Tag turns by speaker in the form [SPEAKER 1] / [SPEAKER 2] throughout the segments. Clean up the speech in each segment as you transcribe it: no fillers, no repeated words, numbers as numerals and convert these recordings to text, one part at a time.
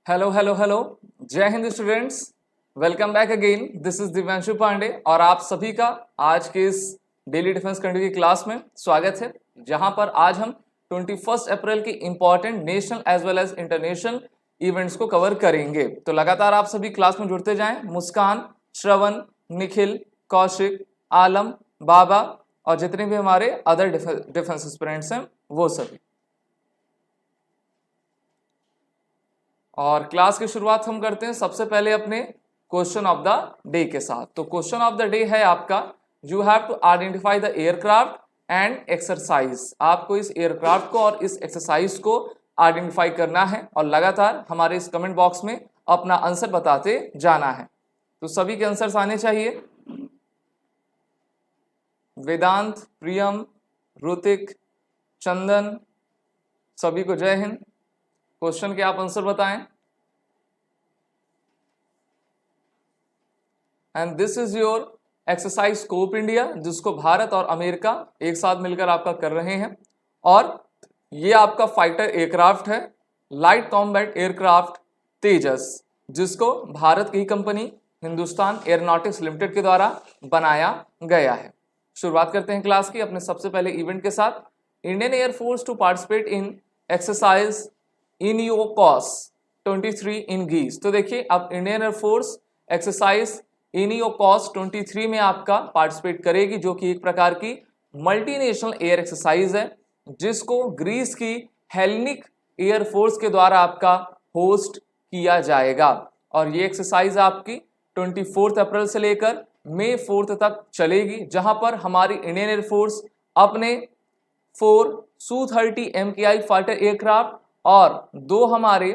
[SPEAKER 1] Hello hello hello. जय हिंद students, welcome back again. This is Divyanshu Pandey और आप सभी का आज के इस डेली डिफेंस कंट्री की क्लास में स्वागत है, जहां पर आज हम 21 अप्रैल की important national as well as international events को कवर करेंगे। तो लगातार आप सभी क्लास में जुड़ते जाएं। मुस्कान, श्रवण, निखिल, कौशिक, आलम, बाबा और जितने भी हमारे अदर डिफेंस एस्पिरेंट्स हैं वो सभी। और क्लास की शुरुआत हम करते हैं सबसे पहले अपने क्वेश्चन ऑफ द डे के साथ। तो क्वेश्चन ऑफ द डे है आपका, you have to identify the aircraft and exercise. आपको इस एयरक्राफ्ट को और इस एक्सरसाइज को आइडेंटिफाई करना है और लगातार हमारे इस कमेंट बॉक्स में अपना आंसर बताते जाना है। तो सभी के आंसर्स आने चाहिए। वेदांत, प्रियम, ऋतिक, चंदन, सभी को जय हिंद। क्वेश्चन के आप आंसर बताएं। And this is your exercise scope India, जिसको भारत और अमेरिका एक साथ मिलकर आपका कर रहे हैं। और ये आपका फाइटर एयरक्राफ्ट है, लाइट कॉम्बैट एयरक्राफ्ट तेजस, जिसको भारत की कंपनी हिंदुस्तान एयरोनॉटिक्स लिमिटेड के द्वारा बनाया गया है। शुरुआत करते हैं क्लास की अपने सबसे पहले इवेंट के साथ। Indian Air Force to participate in exercise Iniochos 23 in Greece. तो देखिए, अब इंडियन एयरफोर्स एक्सरसाइज इनियोकॉस 23 में आपका पार्टिसिपेट करेगी, जो कि एक प्रकार की मल्टीनेशनल एयर एक्सरसाइज है, जिसको ग्रीस की हेलेनिक एयरफोर्स के द्वारा आपका होस्ट किया जाएगा। और ये एक्सरसाइज आपकी 24 अप्रैल से लेकर मई 4 तक चलेगी, जहां पर हमारी इंडियन एयरफोर्स अपने 4 Su-30 MKI फाइटर एयरक्राफ्ट और 2 हमारे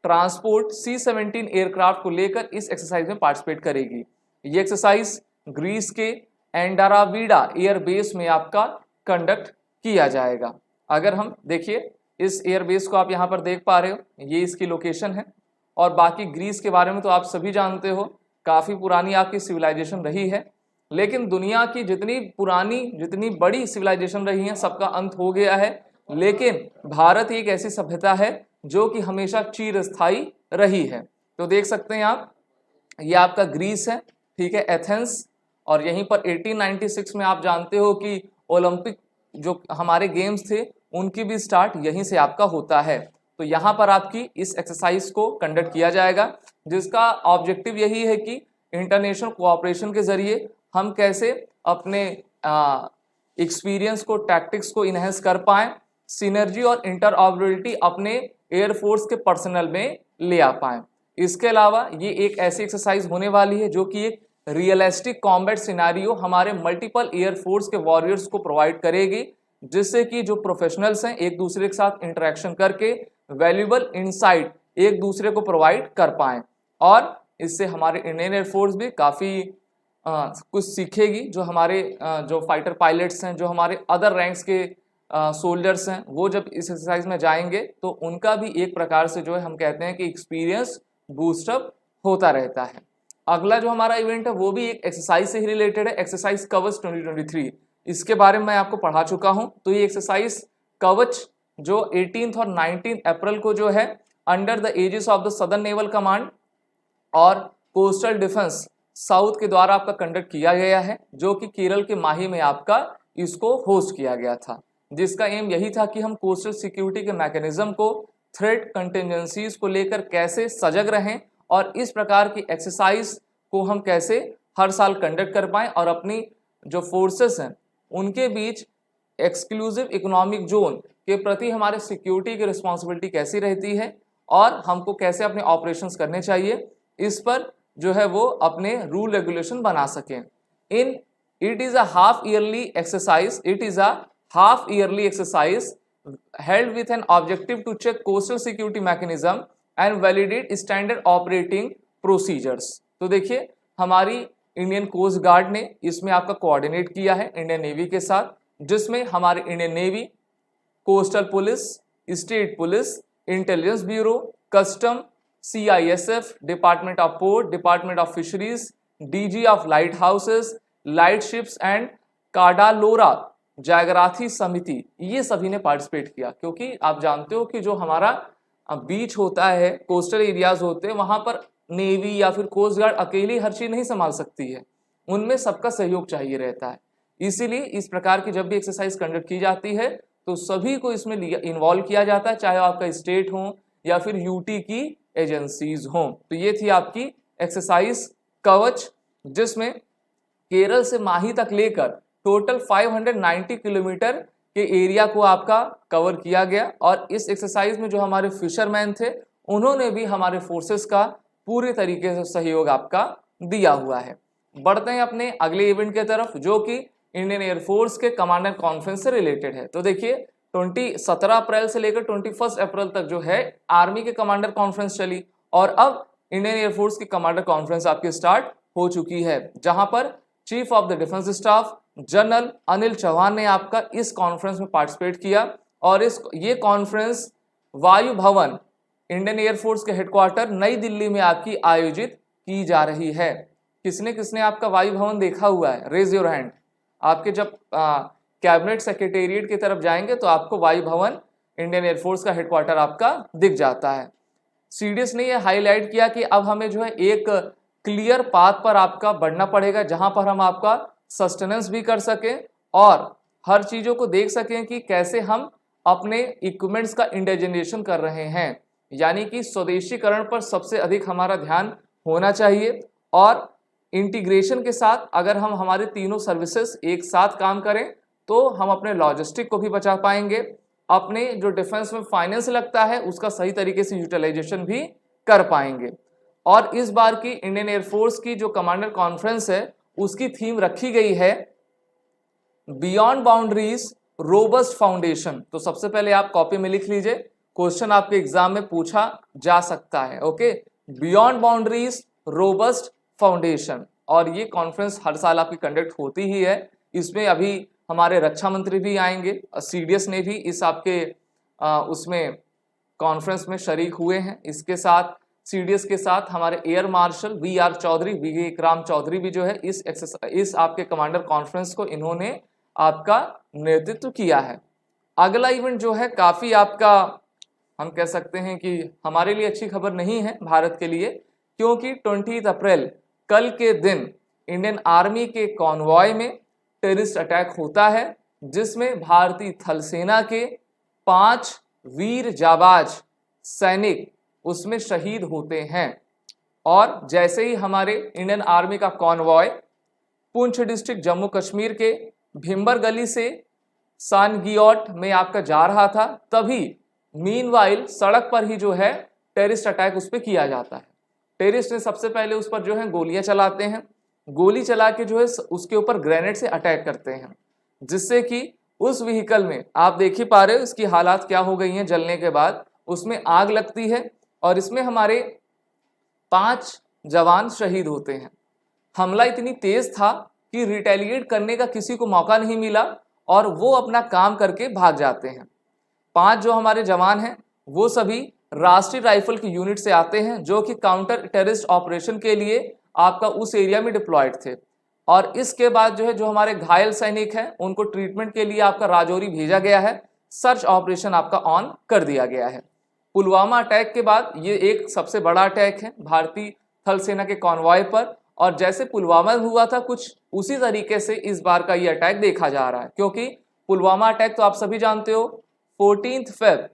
[SPEAKER 1] ट्रांसपोर्ट C-17 एयरक्राफ्ट को लेकर इस एक्सरसाइज में पार्टिसिपेट करेगी। ये एक्सरसाइज ग्रीस के एंडारावीडा एयरबेस में आपका कंडक्ट किया जाएगा। अगर हम देखिए, इस एयरबेस को आप यहाँ पर देख पा रहे हो, ये इसकी लोकेशन है। और बाकी ग्रीस के बारे में तो आप सभी जानते हो, काफी पुरानी आपकी सिविलाइजेशन रही है। लेकिन दुनिया की जितनी पुरानी, जितनी बड़ी सिविलाइजेशन रही है, सबका अंत हो गया है। लेकिन भारत एक ऐसी सभ्यता है जो कि हमेशा चिरस्थायी रही है। तो देख सकते हैं आप, ये आपका ग्रीस है, ठीक है, एथेंस। और यहीं पर 1896 में आप जानते हो कि ओलंपिक जो हमारे गेम्स थे, उनकी भी स्टार्ट यहीं से आपका होता है। तो यहाँ पर आपकी इस एक्सरसाइज को कंडक्ट किया जाएगा, जिसका ऑब्जेक्टिव यही है कि इंटरनेशनल कोऑपरेशन के जरिए हम कैसे अपने एक्सपीरियंस को, टैक्टिक्स को इनहेंस कर पाएं, सिनर्जी और इंटरऑपरेबिलिटी अपने एयरफोर्स के पर्सनल में ले आ पाएं। इसके अलावा ये एक ऐसी एक्सरसाइज होने वाली है जो कि एक रियलिस्टिक कॉम्बैट सिनारियो हमारे मल्टीपल एयरफोर्स के वॉरियर्स को प्रोवाइड करेगी, जिससे कि जो प्रोफेशनल्स हैं एक दूसरे के साथ इंटरेक्शन करके वैल्यूएबल इनसाइट एक दूसरे को प्रोवाइड कर पाएं। और इससे हमारे इंडियन एयरफोर्स भी काफ़ी कुछ सीखेगी। जो हमारे जो फाइटर पायलट्स हैं, जो हमारे अदर रैंक्स के सोल्जर्स हैं, वो जब इस एक्सरसाइज में जाएंगे तो उनका भी एक प्रकार से जो है हम कहते हैं कि एक्सपीरियंस बूस्टअप होता रहता है। अगला जो हमारा इवेंट है वो भी एक एक्सरसाइज से ही रिलेटेड है, एक्सरसाइज कवच 2023। इसके बारे में मैं आपको पढ़ा चुका हूं। तो ये एक्सरसाइज कवच जो 18 और 19 अप्रैल को जो है under the aegis of the southern naval command और कोस्टल डिफेंस साउथ के द्वारा आपका कंडक्ट किया गया है, जो कि केरल के माही में आपका इसको होस्ट किया गया था, जिसका एम यही था कि हम कोस्टल सिक्योरिटी के मैकेनिज्म को, थ्रेट कंटिजेंसीज को लेकर कैसे सजग रहें और इस प्रकार की एक्सरसाइज को हम कैसे हर साल कंडक्ट कर पाएं और अपनी जो फोर्सेस हैं उनके बीच एक्सक्लूसिव इकोनॉमिक जोन के प्रति हमारे सिक्योरिटी की रिस्पॉन्सिबिलिटी कैसी रहती है और हमको कैसे अपने ऑपरेशंस करने चाहिए, इस पर जो है वो अपने रूल रेगुलेशन बना सकें। It is a half yearly exercise, it is a half yearly exercise held with an objective to check coastal security mechanism and validate standard operating procedures। तो देखिए, हमारी इंडियन कोस्ट गार्ड ने इसमें आपका coordinate किया है इंडियन नेवी के साथ, जिसमें हमारे Indian Navy, coastal police, state police, Intelligence Bureau, custom, CISF, department of port, department of fisheries, DG of lighthouses, lightships and Kadalora Jagrathi Samiti, ये सभी ने पार्टिसिपेट किया। क्योंकि आप जानते हो कि जो हमारा बीच होता है, कोस्टल एरियाज होते हैं, वहां पर नेवी या फिर कोस्ट गार्ड अकेली हर चीज नहीं संभाल सकती है, उनमें सबका सहयोग चाहिए रहता है। इसीलिए इस प्रकार की जब भी एक्सरसाइज कंडक्ट की जाती है तो सभी को इसमें इन्वॉल्व किया जाता है, चाहे आपका स्टेट हो या फिर यूटी की एजेंसीज हो। तो ये थी आपकी एक्सरसाइज कवच, जिसमें केरल से माही तक लेकर टोटल 590 किलोमीटर के एरिया को आपका कवर किया गया। और इस एक्सरसाइज में जो हमारे फिशरमैन थे उन्होंने भी हमारे फोर्सेस का पूरे तरीके से सहयोग आपका दिया हुआ है। बढ़ते हैं अपने अगले इवेंट के तरफ, जो कि इंडियन एयरफोर्स के कमांडर कॉन्फ्रेंस से रिलेटेड है। तो देखिए 17 अप्रैल से लेकर 21 अप्रैल तक जो है आर्मी के कमांडर कॉन्फ्रेंस चली, और अब इंडियन एयरफोर्स की कमांडर कॉन्फ्रेंस आपकी स्टार्ट हो चुकी है, जहां पर chief of the defence staff general Anil Chauhan ने आपका इस कॉन्फ्रेंस में पार्टिसिपेट किया। और ये कॉन्फ्रेंस वायु भवन इंडियन एयरफोर्स के हेडक्वार्टर नई दिल्ली में आपकी आयोजित की जा रही है। किसने किसने आपका वायु भवन देखा हुआ है? Raise your hand. आपके जब कैबिनेट सेक्रेटेरिएट की तरफ जाएंगे तो आपको वायु भवन इंडियन एयरफोर्स का हेडक्वार्टर आपका दिख जाता है। सीडीएस ने यह हाईलाइट किया कि अब हमें जो है एक क्लियर पाथ पर आपका बढ़ना पड़ेगा, जहां पर हम आपका सस्टेनेंस भी कर सकें और हर चीजों को देख सकें कि कैसे हम अपने इक्विपमेंट्स का इंडिजिनेशन कर रहे हैं, यानी कि स्वदेशीकरण पर सबसे अधिक हमारा ध्यान होना चाहिए। और इंटीग्रेशन के साथ अगर हम हमारे तीनों सर्विसेज एक साथ काम करें तो हम अपने लॉजिस्टिक को भी बचा पाएंगे, अपने जो डिफेंस में फाइनेंस लगता है उसका सही तरीके से यूटिलाइजेशन भी कर पाएंगे। और इस बार की इंडियन एयरफोर्स की जो कमांडर कॉन्फ्रेंस है उसकी थीम रखी गई है बियॉन्ड बाउंड्रीज रोबस्ट फाउंडेशन। तो सबसे पहले आप कॉपी में लिख लीजिए, क्वेश्चन आपके एग्जाम में पूछा जा सकता है। Okay, beyond boundaries robust foundation. और ये कॉन्फ्रेंस हर साल आपकी कंडक्ट होती ही है। इसमें अभी हमारे रक्षा मंत्री भी आएंगे, सीडीएस ने भी इस आपके उसमें कॉन्फ्रेंस में शरीक हुए हैं। इसके साथ सीडीएस के साथ हमारे एयर मार्शल वी.आर. चौधरी, विवेक राम चौधरी भी जो है इस आपके कमांडर कॉन्फ्रेंस को इन्होंने आपका नेतृत्व किया है। अगला इवेंट जो है काफी आपका हम कह सकते हैं कि हमारे लिए अच्छी खबर नहीं है भारत के लिए, क्योंकि 20 अप्रैल कल के दिन इंडियन आर्मी के कॉन्वॉय में टेररिस्ट अटैक होता है, जिसमें भारतीय थल सेना के 5 वीर जाबाज सैनिक उसमें शहीद होते हैं। और जैसे ही हमारे इंडियन आर्मी का कॉन्वॉय पुंछ डिस्ट्रिक्ट जम्मू कश्मीर के भिम्बर गली से सानगियोट में आपका जा रहा था, तभी मीनवाइल सड़क पर ही जो है टेररिस्ट अटैक उस पर किया जाता है। टेररिस्ट ने सबसे पहले उस पर जो है गोलियां चलाते हैं, गोली चला के जो है उसके ऊपर ग्रेनेड से अटैक करते हैं, जिससे कि उस व्हीकल में आप देख ही पा रहे हो इसकी हालात क्या हो गई हैं जलने के बाद, उसमें आग लगती है और इसमें हमारे 5 जवान शहीद होते हैं। हमला इतनी तेज था कि रिटेलिएट करने का किसी को मौका नहीं मिला और वो अपना काम करके भाग जाते हैं। 5 जो हमारे जवान हैं वो सभी राष्ट्रीय राइफल की यूनिट से आते हैं, जो कि काउंटर टेररिस्ट ऑपरेशन के लिए आपका उस एरिया में डिप्लॉयड थे। और इसके बाद जो है जो हमारे घायल सैनिक हैं उनको ट्रीटमेंट के लिए आपका राजौरी भेजा गया है, सर्च ऑपरेशन आपका ऑन कर दिया गया है। पुलवामा अटैक के बाद ये एक सबसे बड़ा अटैक है भारतीय थल सेना के कॉन्वॉय पर, और जैसे पुलवामा में हुआ था कुछ उसी तरीके से इस बार का ये अटैक देखा जा रहा है, क्योंकि पुलवामा अटैक तो आप सभी जानते हो 14 फेब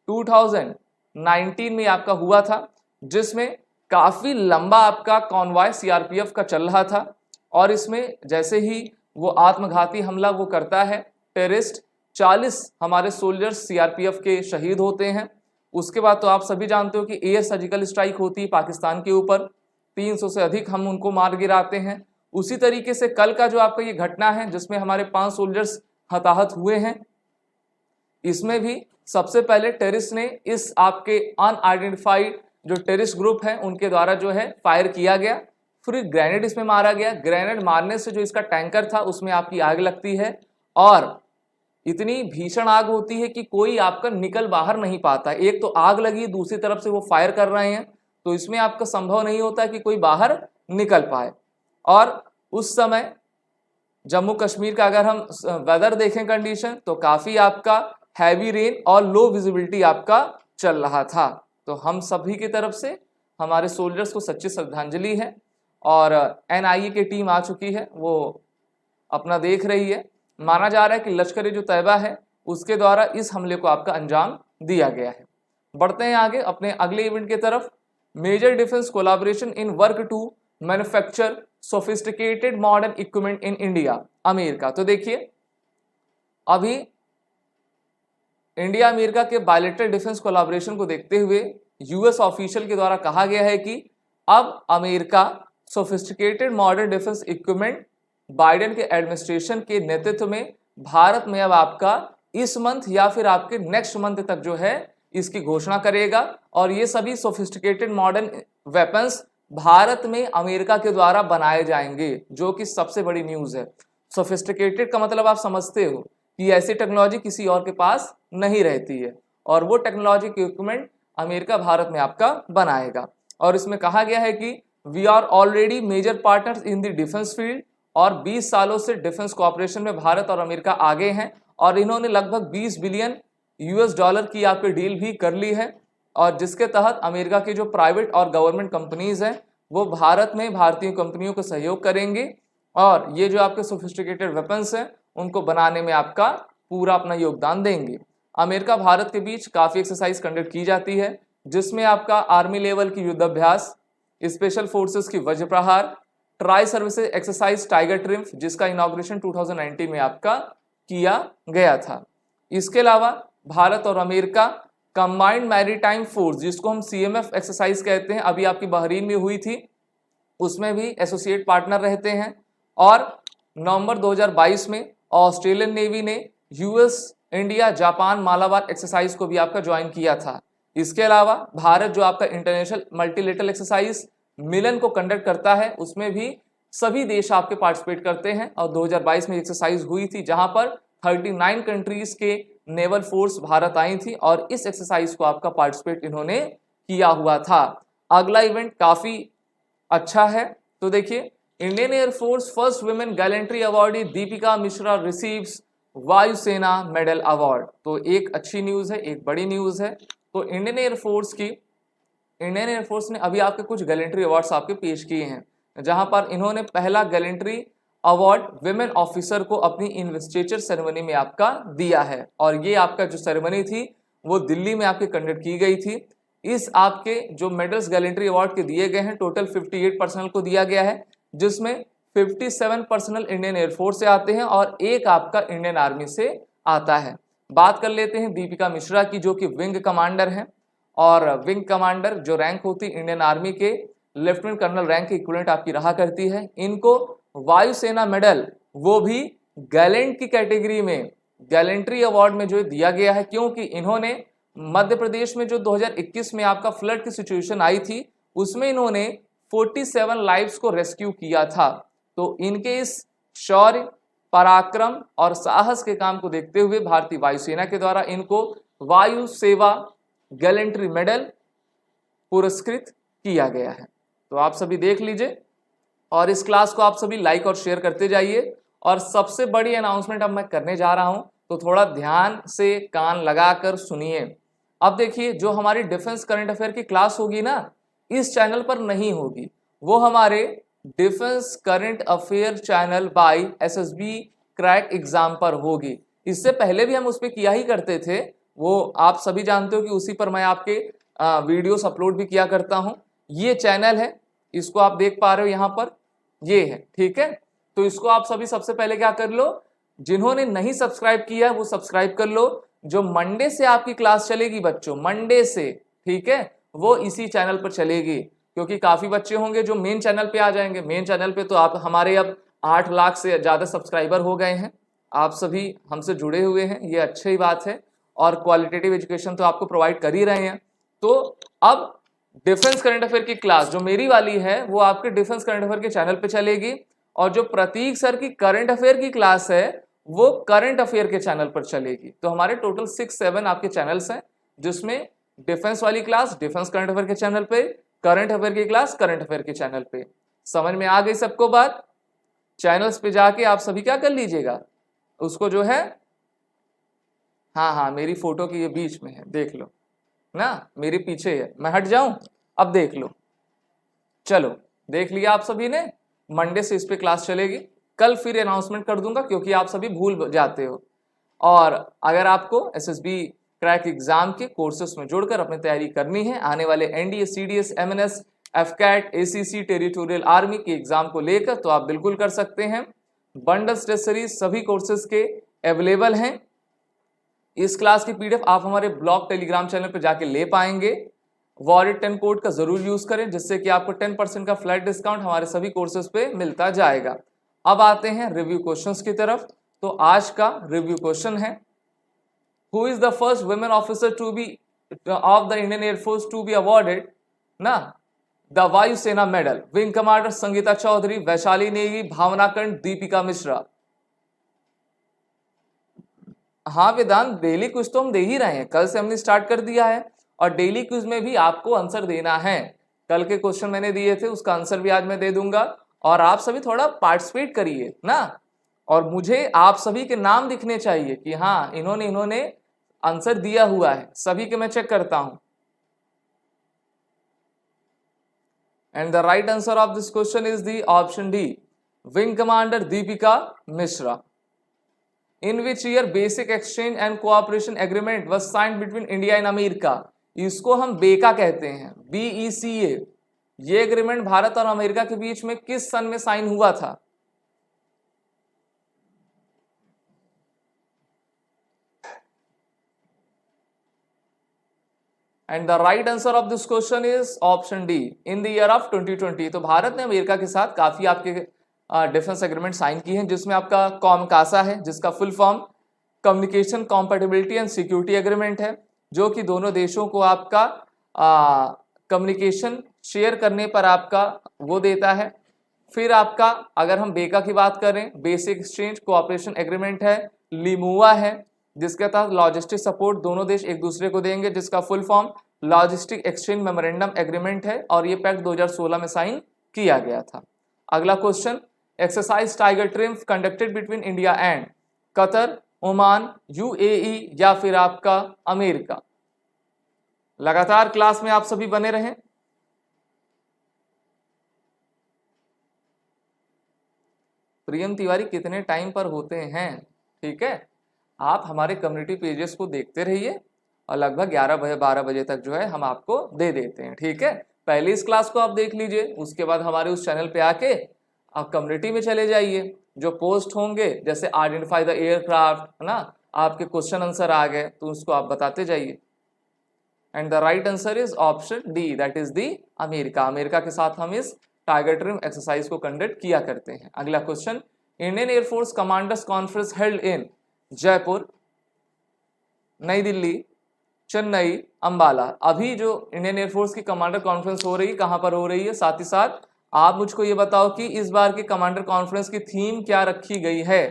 [SPEAKER 1] 2019 में आपका हुआ था, जिसमें काफी लंबा आपका कॉन्वॉय सीआरपीएफ का चल रहा था। और इसमें जैसे ही वो आत्मघाती हमला वो करता है टेररिस्ट, 40 हमारे सोल्जर्स सीआरपीएफ के शहीद होते हैं। उसके बाद तो आप सभी जानते हो कि एयर सर्जिकल स्ट्राइक होती है पाकिस्तान के ऊपर, 300 से अधिक हम उनको मार गिराते हैं। उसी तरीके से कल का जो आपका ये घटना है जिसमें हमारे 5 सोल्जर्स हताहत हुए हैं, इसमें भी सबसे पहले टेररिस्ट ने इस आपके अनआइडेंटिफाइड जो टेररिस्ट ग्रुप है उनके द्वारा जो है फायर किया गया, फिर ग्रेनेड इसमें मारा गया। ग्रेनेड मारने से जो इसका टैंकर था उसमें आपकी आग लगती है और इतनी भीषण आग होती है कि कोई आपका निकल बाहर नहीं पाता। एक तो आग लगी, दूसरी तरफ से वो फायर कर रहे हैं, तो इसमें आपका संभव नहीं होता कि कोई बाहर निकल पाए। और उस समय जम्मू कश्मीर का अगर हम वेदर देखें कंडीशन, तो काफी आपका हैवी रेन और लो विजिबिलिटी आपका चल रहा था। तो हम सभी की तरफ से हमारे सोल्जर्स को सच्ची श्रद्धांजलि है। और NIA की टीम आ चुकी है, वो अपना देख रही है। माना जा रहा है कि लश्कर जो तैयबा है उसके द्वारा इस हमले को आपका अंजाम दिया गया है। बढ़ते हैं आगे अपने अगले इवेंट की तरफ। Major defence collaboration in work to manufacture sophisticated modern equipment in India, America. तो देखिए, अभी इंडिया अमेरिका के बायलैटरल डिफेंस कोलैबोरेशन को देखते हुए US ऑफिशियल के द्वारा कहा गया है कि अब America sophisticated modern defence equipment Biden के एडमिनिस्ट्रेशन के नेतृत्व में भारत में अब आपका इस मंथ या फिर आपके नेक्स्ट मंथ तक जो है इसकी घोषणा करेगा। और ये सभी सोफिस्टिकेटेड मॉडर्न वेपन्स भारत में अमेरिका के द्वारा बनाए जाएंगे, जो कि सबसे बड़ी न्यूज है। सोफिस्टिकेटेड का मतलब आप समझते हो कि ऐसी टेक्नोलॉजी किसी और के पास नहीं रहती है, और वो टेक्नोलॉजी के इक्विपमेंट अमेरिका भारत में आपका बनाएगा। और इसमें कहा गया है कि we are already major partners in the defence field, और 20 सालों से डिफेंस कोऑपरेशन में भारत और अमेरिका आगे हैं, और इन्होंने लगभग 20 बिलियन US की आपकी डील भी कर ली है, और जिसके तहत अमेरिका की जो प्राइवेट और गवर्नमेंट कंपनीज हैं वो भारत में भारतीय कंपनियों को सहयोग करेंगे, और ये जो आपके सोफिस्टिकेटेड वेपन्स हैं उनको बनाने में आपका पूरा अपना योगदान देंगे। अमेरिका भारत के बीच काफ़ी एक्सरसाइज कंडक्ट की जाती है, जिसमें आपका आर्मी लेवल की युद्धाभ्यास, स्पेशल फोर्सेस की वज्र प्रहार, tri services exercise tiger triumph, जिसका इनॉग्रेशन 2019 में आपका किया गया था। इसके अलावा भारत और अमेरिका कंबाइंड मैरीटाइम फोर्स, जिसको हम CMF एक्सरसाइज कहते हैं, अभी आपकी बहरीन में हुई थी, उसमें भी एसोसिएट पार्टनर रहते हैं। और नवंबर 2022 में ऑस्ट्रेलियन नेवी ने US India Japan Malabar exercise को भी आपका ज्वाइन किया था। इसके अलावा भारत जो आपका इंटरनेशनल मल्टीलेटरल एक्सरसाइज मिलन को कंडक्ट करता है, उसमें भी सभी देश आपके पार्टिसिपेट करते हैं, और 2022 में एक्सरसाइज हुई थी जहां पर 39 कंट्रीज के नेवल फोर्स भारत आई थी, और इस एक्सरसाइज को आपका पार्टिसिपेट इन्होंने किया हुआ था। अगला इवेंट काफी अच्छा है, तो देखिए, Indian air force first women gallantry awardee Deepika Mishra receives वायुसेना मेडल अवार्ड। तो एक अच्छी न्यूज है, एक बड़ी न्यूज है। तो इंडियन एयरफोर्स ने अभी आपके कुछ गैलेंट्री अवार्ड्स आपके पेश किए हैं, जहां पर इन्होंने पहला गैलेंट्री अवार्ड विमेन ऑफिसर को अपनी इन्वेस्टिचर सेरेमनी में आपका दिया है, और ये आपका जो सेरेमनी थी वो दिल्ली में आपके कंडक्ट की गई थी। इस आपके जो मेडल्स गैलेंट्री अवार्ड के दिए गए हैं, टोटल 58 पर्सनल को दिया गया है, जिसमें 57 पर्सनल इंडियन एयरफोर्स से आते हैं और एक आपका इंडियन आर्मी से आता है। बात कर लेते हैं दीपिका मिश्रा की, जो कि विंग कमांडर हैं, और विंग कमांडर जो रैंक होती इंडियन आर्मी के लेफ्टिनेंट कर्नल रैंक के इक्विवेलेंट आपकी रहा करती है। इनको वायुसेना मेडल वो भी गैलेंट की कैटेगरी में गैलेंट्री अवार्ड में जो दिया गया है, क्योंकि इन्होंने मध्य प्रदेश में जो 2021 में आपका फ्लड की सिचुएशन आई थी उसमें इन्होंने 47 लाइव्स को रेस्क्यू किया था। तो इनके इस शौर्य, पराक्रम और साहस के काम को देखते हुए भारतीय वायुसेना के द्वारा इनको वायु सेवा गैलेंट्री मेडल पुरस्कृत किया गया है। तो आप सभी देख लीजिए, और इस क्लास को आप सभी लाइक और शेयर करते जाइए। और सबसे बड़ी अनाउंसमेंट अब मैं करने जा रहा हूं, तो थोड़ा ध्यान से कान लगाकर सुनिए। अब देखिए, जो हमारी डिफेंस करंट अफेयर की क्लास होगी ना, इस चैनल पर नहीं होगी, वो हमारे defence current affair channel by SSB crack exam पर होगी। इससे पहले भी हम उस पर किया ही करते थे, वो आप सभी जानते हो कि उसी पर मैं आपके वीडियोस अपलोड भी किया करता हूं। ये चैनल है, इसको आप देख पा रहे हो यहाँ पर, ये है, ठीक है। तो इसको आप सभी सबसे पहले क्या कर लो, जिन्होंने नहीं सब्सक्राइब किया वो सब्सक्राइब कर लो। जो मंडे से आपकी क्लास चलेगी बच्चों, मंडे से, ठीक है, वो इसी चैनल पर चलेगी, क्योंकि काफी बच्चे होंगे जो मेन चैनल पे आ जाएंगे। मेन चैनल पे तो आप हमारे अब 8 लाख से ज्यादा सब्सक्राइबर हो गए हैं, आप सभी हमसे जुड़े हुए हैं, ये अच्छी बात है, और क्वालिटेटिव एजुकेशन तो आपको प्रोवाइड कर ही रहे हैं। तो अब डिफेंस करंट अफेयर की क्लास जो मेरी वाली है वो आपके डिफेंस करंट अफेयर के चैनल पे चलेगी, और जो प्रतीक सर की करंट अफेयर की क्लास है वो करंट अफेयर के चैनल पर चलेगी। तो हमारे टोटल 6-7 आपके चैनल्स हैं, जिसमें डिफेंस वाली क्लास डिफेंस करंट अफेयर के चैनल पे, करंट अफेयर की क्लास करंट अफेयर के चैनल पे। समझ में आ गई सबको बात? चैनल्स पे जाके आप सभी क्या कर लीजिएगा, उसको जो है, हाँ मेरी फोटो की ये बीच में है, देख लो, ना, मेरे पीछे है, मैं हट जाऊं? अब देख लो, चलो देख लिया आप सभी ने। मंडे से इस पे क्लास चलेगी, कल फिर अनाउंसमेंट कर दूंगा क्योंकि आप सभी भूल जाते हो। और अगर आपको एसएसबी क्रैक एग्जाम के कोर्सेस में जुड़कर अपनी तैयारी करनी है, आने वाले NDA, CDS, MNS, AFCAT, ACC, territorial army के एग्जाम को लेकर, तो आप बिल्कुल कर सकते हैं। बंडल्स टेस्ट सीरीज सभी कोर्सेज के अवेलेबल हैं। इस क्लास की पीडीएफ आप हमारे ब्लॉग टेलीग्राम चैनल पर जाके ले पाएंगे। वॉलेट 10 कोड का जरूर यूज करें, जिससे कि आपको 10% का फ्लैट डिस्काउंट हमारे सभी कोर्सेज पे मिलता जाएगा। अब आते हैं रिव्यू क्वेश्चंस की तरफ। तो आज का रिव्यू क्वेश्चन है, who is the first women officer to be of the Indian Air Force to be awarded ना the Vayusena medal? Wing commander Sangeeta Chaudhary, Vaishali Negi, Bhawana Kanth, Deepika Mishra. हाँ वेदांत, डेली क्विज तो हम दे ही रहे हैं, कल से हमने स्टार्ट कर दिया है, और डेली क्विज में भी आपको आंसर देना है। कल के क्वेश्चन मैंने दिए थे, उसका आंसर भी आज मैं दे दूंगा, और आप सभी थोड़ा पार्टिसिपेट करिए ना। और मुझे आप सभी के नाम दिखने चाहिए कि हाँ इन्होंने आंसर दिया हुआ है, सभी के मैं चेक करता हूं। And the right answer of this question is the option D, wing commander Deepika Mishra. In which year basic exchange and cooperation agreement was signed between India and America? इसको हम बेका कहते हैं, BECA। ये एग्रीमेंट भारत और अमेरिका के बीच में किस सन में साइन हुआ था? And the right answer of this question is option D, in the year of 2020। तो भारत ने अमेरिका के साथ काफी आपके डिफेंस एग्रीमेंट साइन की हैं, जिसमें आपका कॉमकासा है, जिसका full form communication compatibility and security agreement है, जो कि दोनों देशों को आपका कम्युनिकेशन शेयर करने पर आपका वो देता है। फिर आपका अगर हम बेका की बात करें, बेसिक एक्सचेंज कोऑपरेशन एग्रीमेंट है, लिमुआ है, जिसके तहत लॉजिस्टिक सपोर्ट दोनों देश एक दूसरे को देंगे, जिसका full form logistic exchange memorandum agreement है, और ये पैक्ट 2016 में साइन किया गया था। अगला question, exercise tiger triumph conducted between India and Qatar, Oman, UAE या फिर आपका अमेरिका? लगातार क्लास में आप सभी बने रहें। प्रियम तिवारी कितने टाइम पर होते हैं? ठीक है, आप हमारे कम्युनिटी पेजेस को देखते रहिए, और लगभग 11 बजे 12 बजे तक जो है हम आपको दे देते हैं। ठीक है, पहले इस क्लास को आप देख लीजिए, उसके बाद हमारे उस चैनल पे आके आप कम्युनिटी में चले जाइए। जो पोस्ट होंगे, जैसे आइडेंटिफाई द एयरक्राफ्ट ना, आपके क्वेश्चन आंसर आ गए तो उसको आप बताते जाइए। And the right answer is option D, that is the America. America के साथ हम इस टाइगर ट्रिम एक्सरसाइज को कंडक्ट किया करते हैं। अगला question, Indian air force commanders conference held in Jaipur, नई दिल्ली, चेन्नई, अंबाला। अभी जो इंडियन एयरफोर्स की कमांडर कॉन्फ्रेंस हो रही है, कहां पर हो रही है? साथ ही साथ आप मुझको ये बताओ कि इस बार की कमांडर कॉन्फ्रेंस की थीम क्या रखी गई है?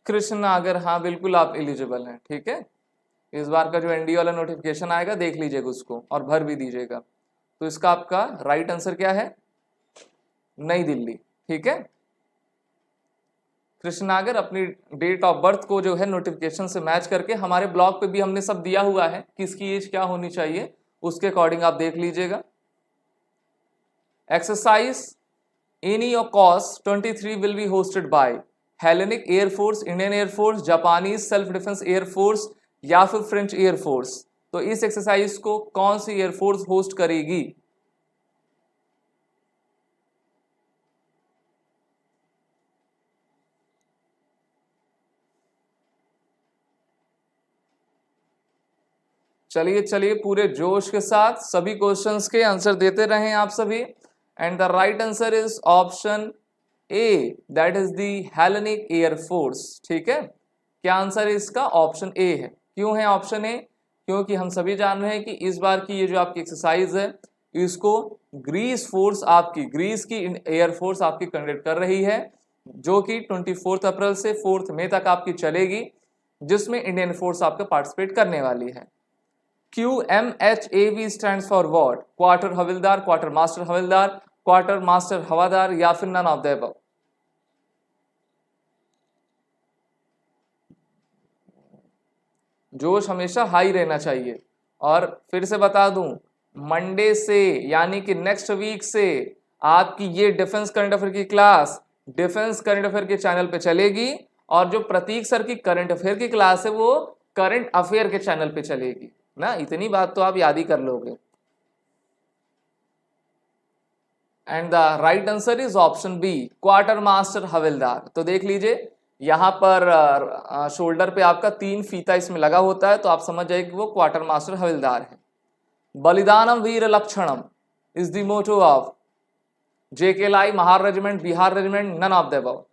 [SPEAKER 1] कृष्ण अगर, हाँ बिल्कुल आप एलिजिबल हैं। ठीक है, इस बार का जो एनडीए वाला नोटिफिकेशन आएगा देख लीजिएगा उसको, और भर भी दीजिएगा। तो इसका आपका राइट आंसर क्या है? नई दिल्ली। ठीक है, कृष्णागर अपनी डेट ऑफ बर्थ को जो है नोटिफिकेशन से मैच करके, हमारे ब्लॉग पे भी हमने सब दिया हुआ है किसकी एज क्या होनी चाहिए, उसके अकॉर्डिंग आप देख लीजिएगा। Exercise ENEOCOS 23 will be hosted by Hellenic air force, Indian air force, Japanese self defence air force या फिर फ्रेंच एयरफोर्स। तो इस एक्सरसाइज को कौन सी एयरफोर्स होस्ट करेगी? चलिए चलिए, पूरे जोश के साथ सभी क्वेश्चंस के आंसर देते रहें आप सभी। And the right answer is option A, that is the Hellenic air force. ठीक है, क्या आंसर है इसका? ऑप्शन ए है। क्यों है ऑप्शन ए? क्योंकि हम सभी जान रहे हैं कि इस बार की ये जो आपकी एक्सरसाइज है, इसको ग्रीस फोर्स आपकी, ग्रीस की एयरफोर्स आपकी कंडक्ट कर रही है, जो कि 24 अप्रैल से 4 मई तक आपकी चलेगी, जिसमें इंडियन फोर्स आपका पार्टिसिपेट करने वाली है। QMHAV stands for what? Quarter हविलदार, quarter master हविलदार, quarter master हवादार, या फिर नन ऑफ द अबव? जोश हमेशा हाई रहना चाहिए। और फिर से बता दूं, मंडे से यानी कि नेक्स्ट वीक से आपकी ये डिफेंस करंट अफेयर की क्लास डिफेंस करंट अफेयर के चैनल पे चलेगी, और जो प्रतीक सर की करंट अफेयर की क्लास है वो करंट अफेयर के चैनल पे चलेगी ना। इतनी बात तो आप याद ही कर लोगे। And the right answer is option B, quartermaster Havildar. तो देख लीजिए यहां पर शोल्डर पे आपका 3 फीता इसमें लगा होता है, तो आप समझ जाइए कि वो क्वार्टर मास्टर हविलदार है। बलिदानम वीर लक्षणम is the motto of JK-LI, Mahar regiment, Bihar regiment, none of the above?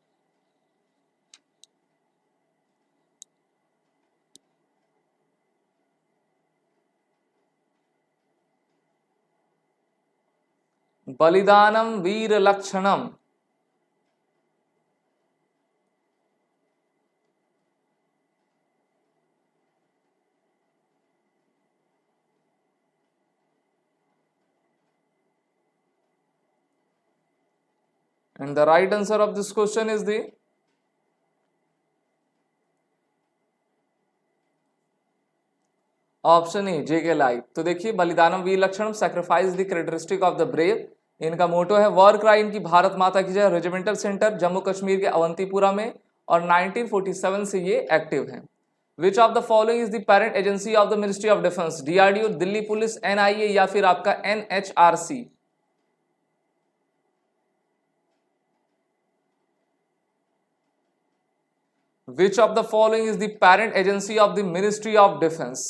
[SPEAKER 1] बलिदानम वीर लक्षणम। And the right answer of this question is the option A, JK-LI। तो देखिए बलिदानम वीर लक्षणम, sacrifice the characteristic of the brave, इनका मोटो है। वॉर क्राई इनकी भारत माता की जय, रेजिमेंटल सेंटर जम्मू कश्मीर के अवंतीपुरा में, और 1947 से ये एक्टिव है। Which of the following is the parent agency of the ministry of defence? DRDO, Delhi police, NIA, या फिर आपका NHRC? Which of the following is the parent agency of the Ministry of Defense?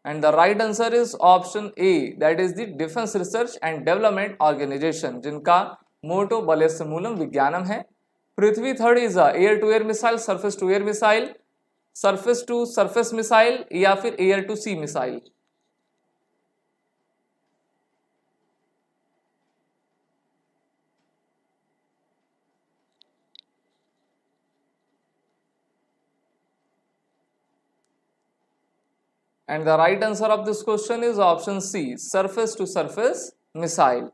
[SPEAKER 1] And the right answer is option A, that is the Defense Research and Development Organization, जिनका मोटो बलेस्य मूलम विज्ञानम है। Prithvi third is air to air missile, surface to air missile, surface to surface missile, या फिर air to sea missile? And the right answer of this question is option C, surface to surface missile.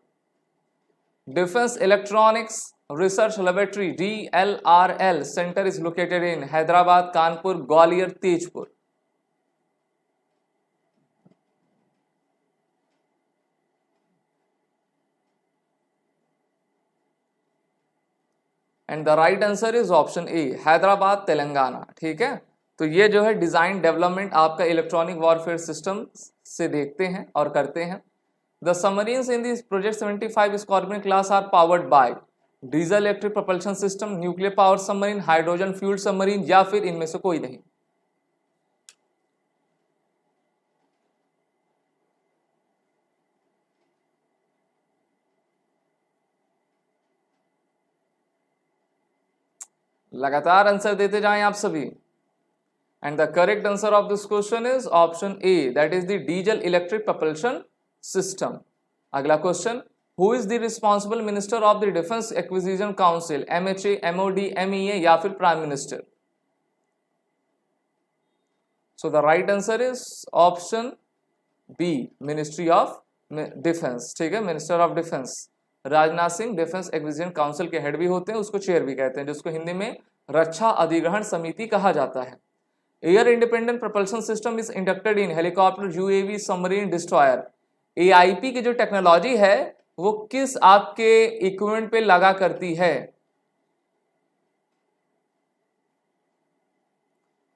[SPEAKER 1] Defense Electronics Research Laboratory, DLRL center is located in Hyderabad, Kanpur, Gwalior, Tejpur. And the right answer is option A, Hyderabad, Telangana. ठीक है, तो ये जो है design development आपका electronic warfare system से देखते हैं और करते हैं। The submarines in this project 75 scorpion class are powered by diesel electric propulsion system, nuclear power submarine, hydrogen fuelled submarine, या फिर इनमें से कोई नहीं? लगातार आंसर देते जाएं आप सभी। And the correct answer of this question is option A, that is the diesel electric propulsion system. अगला question, who is the responsible minister of the Defense Acquisition Council? MHA, MOD, MEA, या फिर prime minister? So the right answer is option B, ministry of defence. ठीक है, minister of defence Rajnath Singh defence acquisition council के head भी होते हैं, उसको chair भी कहते हैं, जिसको हिंदी में रक्षा अधिग्रहण समिति कहा जाता है। Air independent propulsion system is inducted in helicopter, UAV, submarine, destroyer. AIP की जो टेक्नोलॉजी है वो किस आपके इक्विपमेंट पे लगा करती है?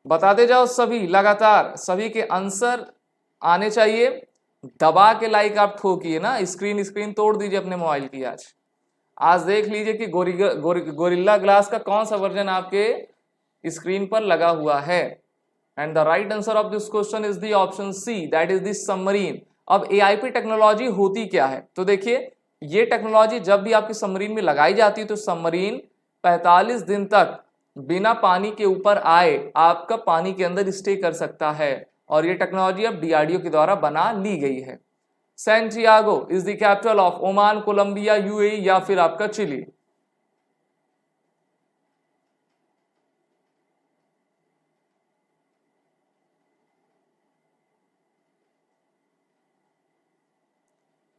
[SPEAKER 1] बताते जाओ सभी, लगातार सभी के आंसर आने चाहिए। दबा के लाइक आप ठोकिए ना, स्क्रीन तोड़ दीजिए अपने मोबाइल की। आज देख लीजिए कि गोरिल्ला ग्लास का कौन सा वर्जन आपके स्क्रीन पर लगा हुआ है। And the right answer of this question is the option C, that is the submarine. अब AIP टेक्नोलॉजी होती क्या है? तो देखिए, ये टेक्नोलॉजी जब भी आपकी सबमरीन में लगाई जाती है तो सबमरीन 45 दिन तक बिना पानी के ऊपर आए आपका पानी के अंदर स्टे कर सकता है, और ये टेक्नोलॉजी अब DRDO के द्वारा बना ली गई है। Santiago is the capital of Oman, Colombia, UAE या फिर आपका Chile.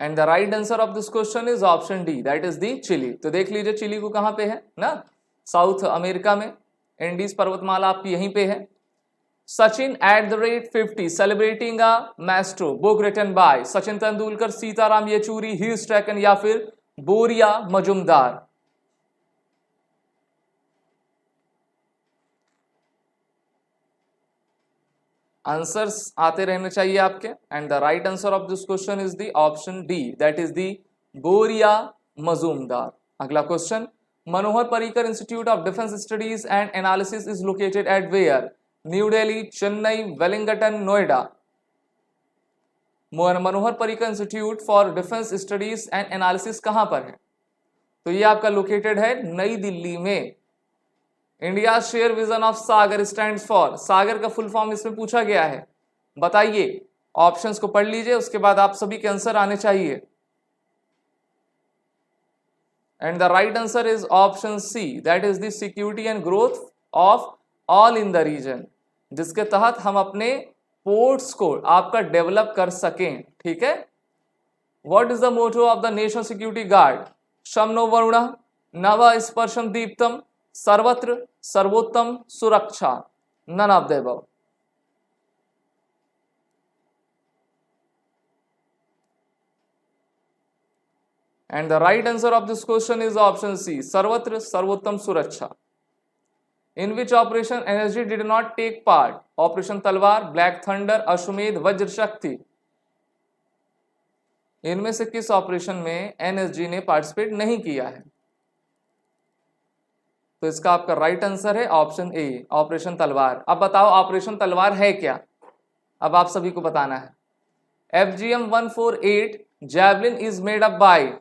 [SPEAKER 1] And the right answer of this question is option D, that is the Chile. तो देख लीजिए चिली को कहां पे है ना, साउथ अमेरिका में, एंडीज पर्वतमाला आपकी यहीं पे है। Sachin @50 celebrating a maestro book written by Sachin Tendulkar, Sitaram Yechury, Hugh Tracken या फिर बोरिया मजुमदार। आंसर्स आते रहने चाहिए आपके, and the right answer of this question is the option D, that is the Boria Majumdar. अगला question, Manohar Parrikar institute of defence studies and analysis is located at where? New Delhi, Chennai, Wellington, Noida. Manohar Parrikar institute for defence studies and analysis कहां पर है? तो ये आपका located है नई दिल्ली में। India share vision of SAGAR stands for, SAGAR का फुल फॉर्म इसमें पूछा गया है, बताइए। ऑप्शंस को पढ़ लीजिए, उसके बाद आप सभी के आंसर आने चाहिए। And the right answer is option C, that is the security and growth of all in the region, जिसके तहत हम अपने पोर्ट्स को आपका डेवलप कर सकें। ठीक है। What is the motto of the National Security Guard? शम नो वरुणः, नव स्पर्शम दीप्तम, सर्वत्र सर्वोत्तम सुरक्षा, none of the above. And the right answer of this question is option C, सर्वत्र सर्वोत्तम सुरक्षा। In which operation NSG did not take part? Operation Talwar, black thunder, Ashwamedh, Vajra शक्ति। इनमें से किस ऑपरेशन में एनएसजी ने पार्टिसिपेट नहीं किया है? तो इसका आपका राइट आंसर है ऑप्शन ए, ऑपरेशन तलवार। अब बताओ ऑपरेशन तलवार है क्या? अब आप सभी को बताना है। FGM 148 javelin is made up by?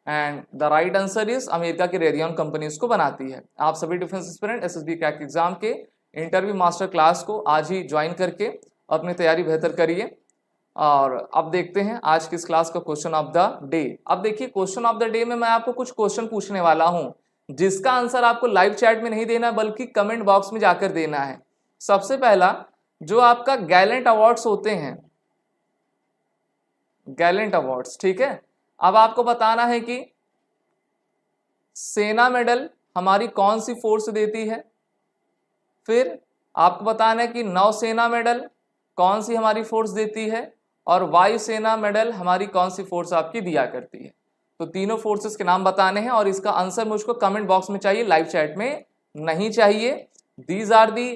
[SPEAKER 1] And the right answer is America की रेडियन कंपनी इसको बनाती है। आप सभी defence aspirant SSB crack exam के इंटरव्यू मास्टर क्लास को आज ही ज्वाइन करके अपनी तैयारी बेहतर करिए। और अब देखते हैं आज की इस क्लास का क्वेश्चन ऑफ द डे। अब देखिए क्वेश्चन ऑफ द डे में मैं आपको कुछ क्वेश्चन पूछने वाला हूं, जिसका आंसर आपको लाइव चैट में नहीं देना बल्कि कमेंट बॉक्स में जाकर देना है। सबसे पहला, जो आपका गैलेंट अवार्ड्स होते हैं, गैलेंट अवार्ड्स, ठीक है। अब आपको बताना है कि सेना मेडल हमारी कौन सी फोर्स देती है, फिर आपको बताना है कि नौसेना मेडल कौन सी हमारी फोर्स देती है, और वायुसेना मेडल हमारी कौन सी फोर्स आपकी दिया करती है। तो तीनों फोर्सेस के नाम बताने हैं और इसका आंसर मुझको कमेंट बॉक्स में चाहिए, लाइव चैट में नहीं चाहिए। These are the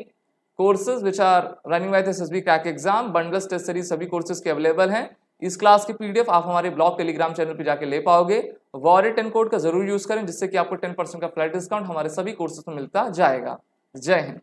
[SPEAKER 1] courses which are running by the SSB crack exam, bundles, test series सभी कोर्सेज के अवेलेबल हैं। इस क्लास की PDF आप हमारे ब्लॉग टेलीग्राम चैनल पर जाके ले पाओगे। वॉरियर 10 कोड का जरूर यूज करें, जिससे कि आपको 10% का फ्लैट डिस्काउंट हमारे सभी कोर्सेज में मिलता जाएगा। जय हिंद।